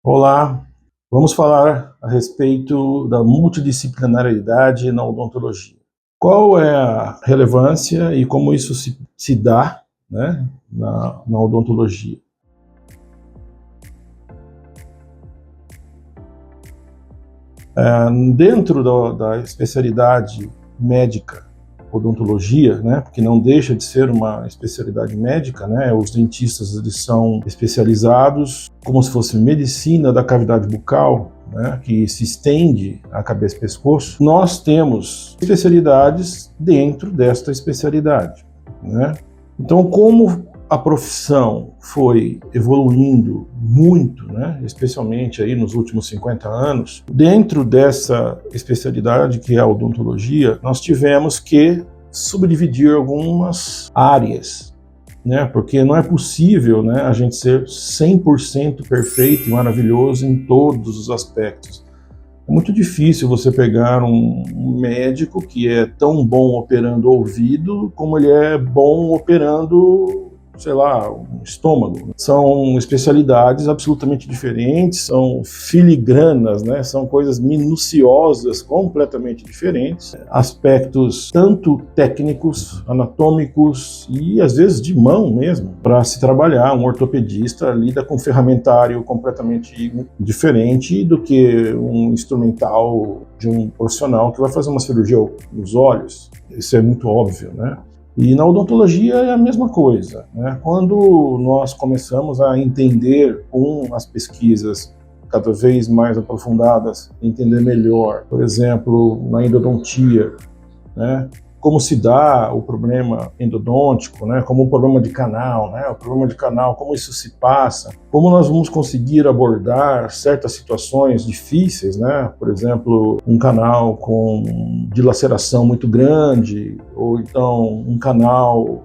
Olá, vamos falar a respeito da multidisciplinariedade na odontologia. Qual é a relevância e como isso se dá, né, na odontologia? Dentro da especialidade médica, odontologia, né, porque não deixa de ser uma especialidade médica, né, os dentistas eles são especializados como se fosse medicina da cavidade bucal, né, que se estende à cabeça e pescoço. Nós temos especialidades dentro desta especialidade, né? Então, como a profissão foi evoluindo muito, né, especialmente aí nos últimos 50 anos, dentro dessa especialidade que é a odontologia, nós tivemos que subdividir algumas áreas, né, porque não é possível, né, a gente ser 100% perfeito e maravilhoso em todos os aspectos. É muito difícil você pegar um médico que é tão bom operando o ouvido como ele é bom operando, sei lá, um estômago. São especialidades absolutamente diferentes, são filigranas, né? São coisas minuciosas, completamente diferentes, aspectos tanto técnicos, anatômicos e às vezes de mão mesmo, para se trabalhar. Um ortopedista lida com ferramentário completamente diferente do que um instrumental de um profissional que vai fazer uma cirurgia nos olhos. Isso é muito óbvio, né? E na odontologia é a mesma coisa, né? Quando nós começamos a entender com as pesquisas cada vez mais aprofundadas, entender melhor, por exemplo, na endodontia, né? Como se dá o problema endodôntico, né? Como o problema de canal, né? O problema de canal, como isso se passa, como nós vamos conseguir abordar certas situações difíceis, né? Por exemplo, um canal com dilaceração muito grande, ou então um canal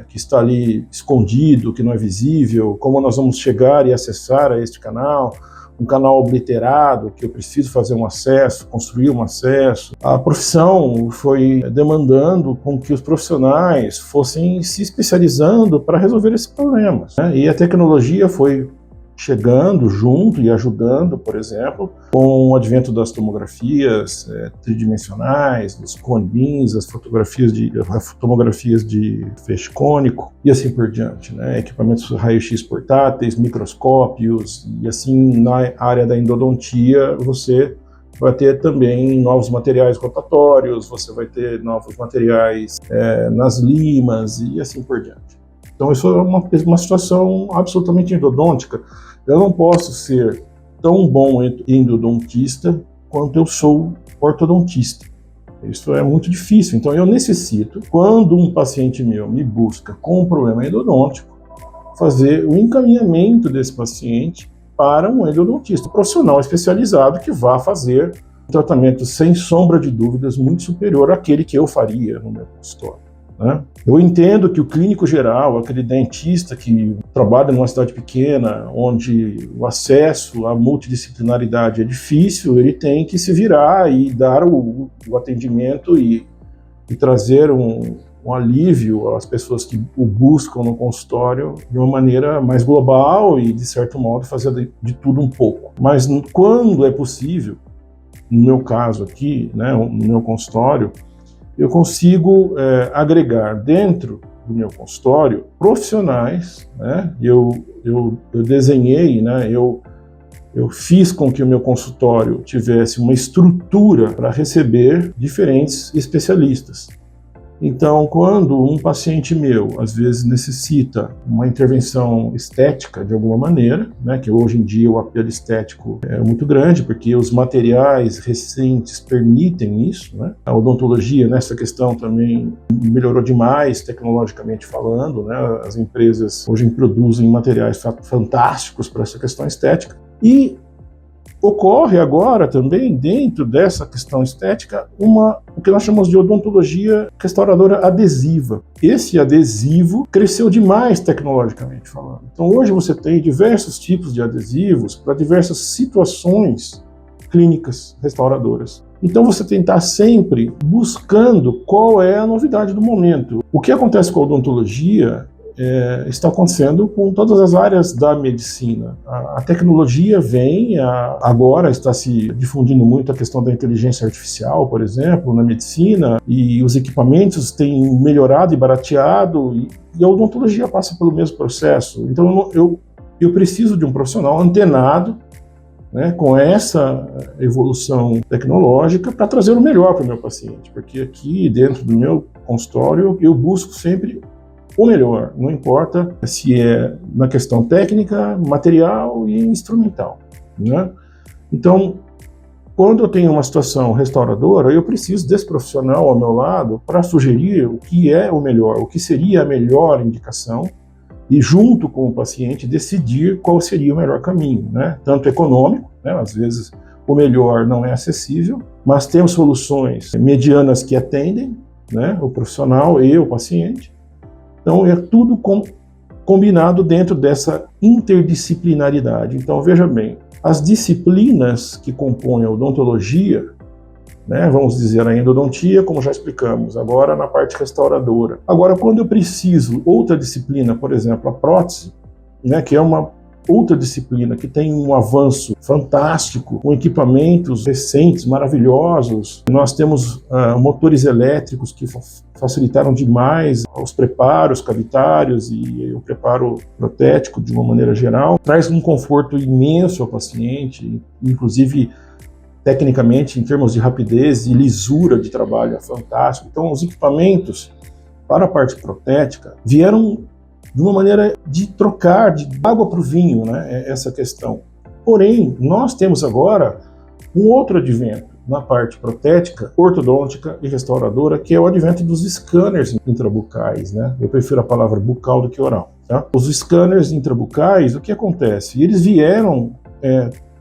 que está ali escondido, que não é visível, como nós vamos chegar e acessar a este canal, um canal obliterado, que eu preciso fazer um acesso, construir um acesso. A profissão foi demandando com que os profissionais fossem se especializando para resolver esses problemas, né? E a tecnologia foi chegando junto e ajudando, por exemplo, com o advento das tomografias tridimensionais, dos cone beams, as tomografias de feixe cônico e assim por diante, né? Equipamentos raio-x portáteis, microscópios, e assim na área da endodontia você vai ter também novos materiais rotatórios, você vai ter novos materiais nas limas e assim por diante. Então isso é uma situação absolutamente endodôntica. Eu não posso ser tão bom endodontista quanto eu sou ortodontista. Isso é muito difícil. Então eu necessito, quando um paciente meu me busca com um problema endodôntico, fazer o encaminhamento desse paciente para um endodontista profissional especializado que vá fazer um tratamento, sem sombra de dúvidas, muito superior àquele que eu faria no meu consultório, né? Eu entendo que o clínico geral, aquele dentista que trabalha numa cidade pequena, onde o acesso à multidisciplinaridade é difícil, ele tem que se virar e dar o atendimento e trazer um alívio às pessoas que o buscam no consultório de uma maneira mais global e, de certo modo, fazer de tudo um pouco. Mas quando é possível, no meu caso aqui, né, no meu consultório, eu consigo agregar dentro do meu consultório profissionais, né? Eu desenhei, né? Eu fiz com que o meu consultório tivesse uma estrutura para receber diferentes especialistas. Então, quando um paciente meu, às vezes, necessita uma intervenção estética de alguma maneira, né, que hoje em dia o apelo estético é muito grande, porque os materiais recentes permitem isso, né? A odontologia, nessa questão, também melhorou demais, tecnologicamente falando, né? As empresas hoje produzem materiais fantásticos para essa questão estética. E ocorre agora também, dentro dessa questão estética, o que nós chamamos de odontologia restauradora adesiva. Esse adesivo cresceu demais tecnologicamente falando. Então hoje você tem diversos tipos de adesivos para diversas situações clínicas restauradoras. Então você tem que estar sempre buscando qual é a novidade do momento. O que acontece com a odontologia está acontecendo com todas as áreas da medicina. A tecnologia vem, agora está se difundindo muito a questão da inteligência artificial, por exemplo, na medicina, e os equipamentos têm melhorado e barateado, e a odontologia passa pelo mesmo processo. Então eu preciso de um profissional antenado, né, com essa evolução tecnológica para trazer o melhor para o meu paciente, porque aqui dentro do meu consultório eu busco sempre o melhor, não importa se é na questão técnica, material e instrumental, né? Então, quando eu tenho uma situação restauradora, eu preciso desse profissional ao meu lado para sugerir o que é o melhor, o que seria a melhor indicação, e junto com o paciente decidir qual seria o melhor caminho, né? Tanto econômico, né? Às vezes o melhor não é acessível, mas temos soluções medianas que atendem, né, o profissional e o paciente. Então é tudo combinado dentro dessa interdisciplinaridade. Então veja bem, as disciplinas que compõem a odontologia, né, vamos dizer a endodontia, como já explicamos, agora na parte restauradora. Agora, quando eu preciso outra disciplina, por exemplo, a prótese, né, que é uma outra disciplina que tem um avanço fantástico, com equipamentos recentes, maravilhosos. Nós temos motores elétricos que facilitaram demais os preparos cavitários e o preparo protético de uma maneira geral. Traz um conforto imenso ao paciente, inclusive tecnicamente, em termos de rapidez e lisura de trabalho, é fantástico. Então, os equipamentos para a parte protética vieram de uma maneira de trocar de água para o vinho, né, essa questão. Porém, nós temos agora um outro advento na parte protética, ortodôntica e restauradora, que é o advento dos scanners intrabucais, né? Eu prefiro a palavra bucal do que oral, tá? Os scanners intrabucais, o que acontece? Eles vieram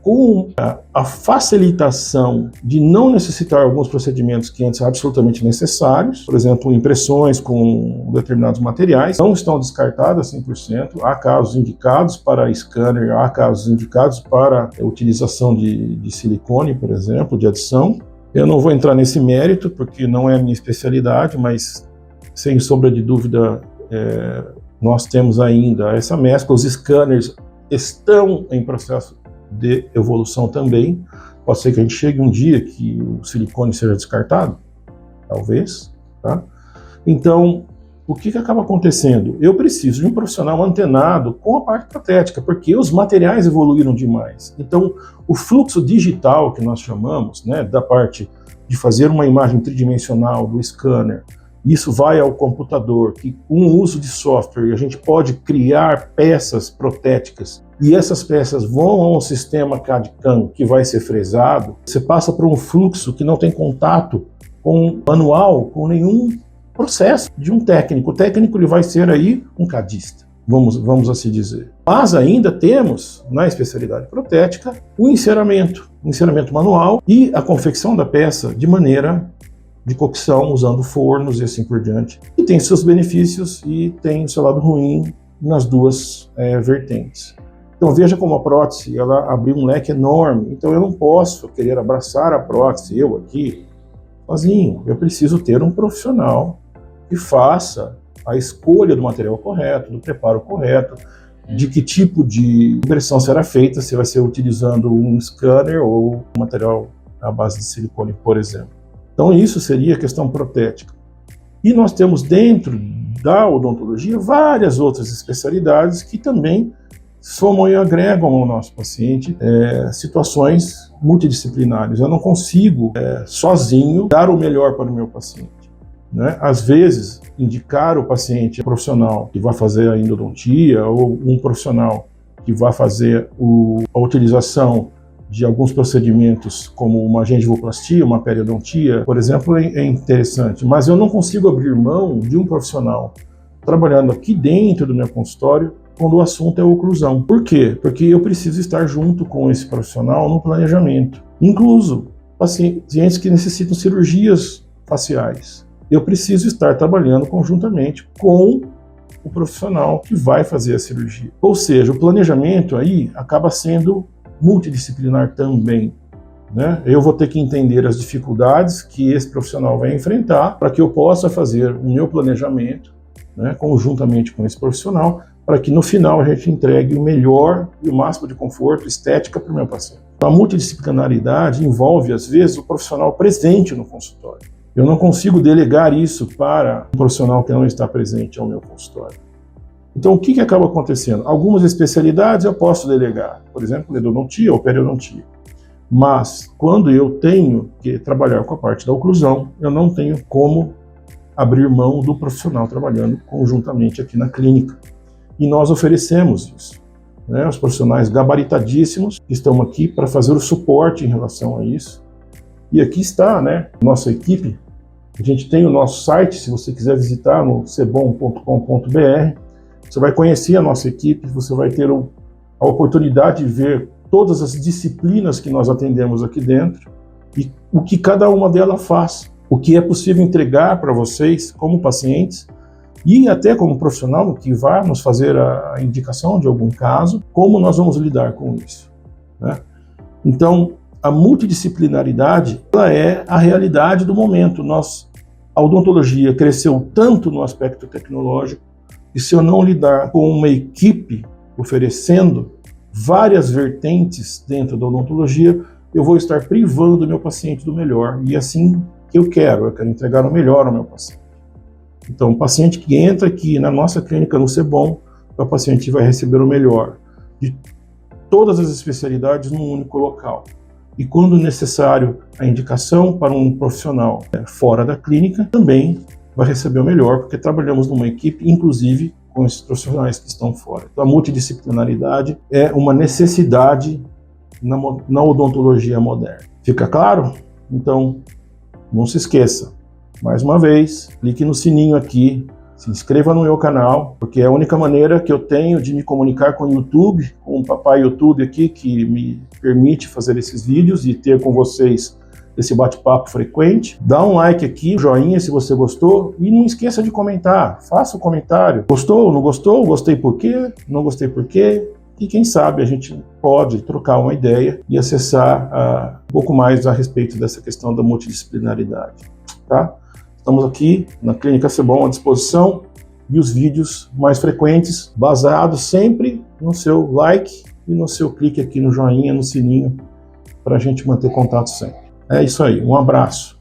com a facilitação de não necessitar alguns procedimentos que antes eram absolutamente necessários, por exemplo, impressões com determinados materiais, não estão descartadas 100%, há casos indicados para scanner, há casos indicados para a utilização de silicone, por exemplo, de adição. Eu não vou entrar nesse mérito, porque não é a minha especialidade, mas sem sombra de dúvida, nós temos ainda essa mescla, os scanners estão em processo de evolução também. Pode ser que a gente chegue um dia que o silicone seja descartado, talvez, tá? Então, o que acaba acontecendo? Eu preciso de um profissional antenado com a parte protética, porque os materiais evoluíram demais. Então, o fluxo digital que nós chamamos, né, da parte de fazer uma imagem tridimensional do scanner, isso vai ao computador, que com o uso de software a gente pode criar peças protéticas, e essas peças vão a um sistema CAD/CAM que vai ser fresado. Você passa por um fluxo que não tem contato com manual, com nenhum processo de um técnico. O técnico ele vai ser aí um cadista, vamos assim dizer. Mas ainda temos, na especialidade protética, o enceramento manual e a confecção da peça de maneira de cocção, usando fornos e assim por diante. E tem seus benefícios e tem o seu lado ruim nas duas vertentes. Então veja como a prótese, ela abriu um leque enorme. Então eu não posso querer abraçar a prótese, eu aqui, sozinho. Eu preciso ter um profissional que faça a escolha do material correto, do preparo correto, de que tipo de impressão será feita, se vai ser utilizando um scanner ou um material à base de silicone, por exemplo. Então isso seria a questão protética. E nós temos dentro da odontologia várias outras especialidades que também somam e agregam ao nosso paciente situações multidisciplinares. Eu não consigo sozinho dar o melhor para o meu paciente, né? Às vezes, indicar o paciente profissional que vai fazer a endodontia ou um profissional que vai fazer a utilização de alguns procedimentos como uma gengivoplastia, uma periodontia, por exemplo, é interessante, mas eu não consigo abrir mão de um profissional trabalhando aqui dentro do meu consultório quando o assunto é oclusão. Por quê? Porque eu preciso estar junto com esse profissional no planejamento, incluso pacientes que necessitam cirurgias faciais. Eu preciso estar trabalhando conjuntamente com o profissional que vai fazer a cirurgia. Ou seja, o planejamento aí acaba sendo multidisciplinar também, né? Eu vou ter que entender as dificuldades que esse profissional vai enfrentar para que eu possa fazer o meu planejamento né, conjuntamente com esse profissional, para que no final a gente entregue o melhor e o máximo de conforto, estética para o meu paciente. Então, a multidisciplinaridade envolve, às vezes, o profissional presente no consultório. Eu não consigo delegar isso para um profissional que não está presente ao meu consultório. Então, o que acaba acontecendo? Algumas especialidades eu posso delegar, por exemplo, endodontia ou periodontia. Mas, quando eu tenho que trabalhar com a parte da oclusão, eu não tenho como abrir mão do profissional trabalhando conjuntamente aqui na clínica. E nós oferecemos isso, né? Os profissionais gabaritadíssimos estão aqui para fazer o suporte em relação a isso. E aqui está, né, nossa equipe. A gente tem o nosso site, se você quiser visitar, no cebom.com.br. Você vai conhecer a nossa equipe, você vai ter a oportunidade de ver todas as disciplinas que nós atendemos aqui dentro e o que cada uma delas faz, o que é possível entregar para vocês como pacientes e até como profissional que vai nos fazer a indicação de algum caso, como nós vamos lidar com isso, né? Então, a multidisciplinaridade, ela é a realidade do momento. A odontologia cresceu tanto no aspecto tecnológico, e se eu não lidar com uma equipe oferecendo várias vertentes dentro da odontologia, eu vou estar privando o meu paciente do melhor. E é assim que eu quero entregar o melhor ao meu paciente. Então, o paciente que entra aqui na nossa clínica no Cebom, o paciente vai receber o melhor de todas as especialidades num único local. E quando necessário a indicação para um profissional fora da clínica, também vai receber o melhor, porque trabalhamos numa equipe, inclusive com esses profissionais que estão fora. Então, a multidisciplinaridade é uma necessidade na odontologia moderna. Fica claro? Então, não se esqueça. Mais uma vez, clique no sininho aqui, se inscreva no meu canal, porque é a única maneira que eu tenho de me comunicar com o YouTube, com o papai YouTube aqui, que me permite fazer esses vídeos e ter com vocês esse bate-papo frequente. Dá um like aqui, joinha se você gostou e não esqueça de comentar, faça o comentário. Gostou, não gostou? Gostei por quê? Não gostei por quê? E quem sabe a gente pode trocar uma ideia e acessar um pouco mais a respeito dessa questão da multidisciplinaridade, tá? Estamos aqui na Clínica Cebom à disposição e os vídeos mais frequentes, baseados sempre no seu like e no seu clique aqui no joinha, no sininho, para a gente manter contato sempre. É isso aí, um abraço.